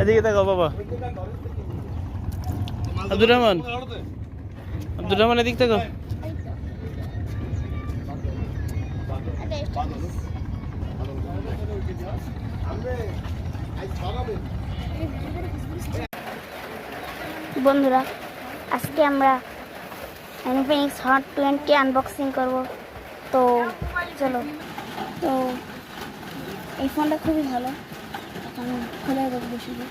এদিকে তাকাও বাবা। আব্দুর রহমান, আব্দুর রহমান এদিক তাকাও। বন্ধুরা, আজকে আমরা ইনফিনিক্স হট 20 আনবক্সিং করব। তো চলো। তো এই ফোনটা খুবই ভালো, আমি খোলা দেখবো শুধু।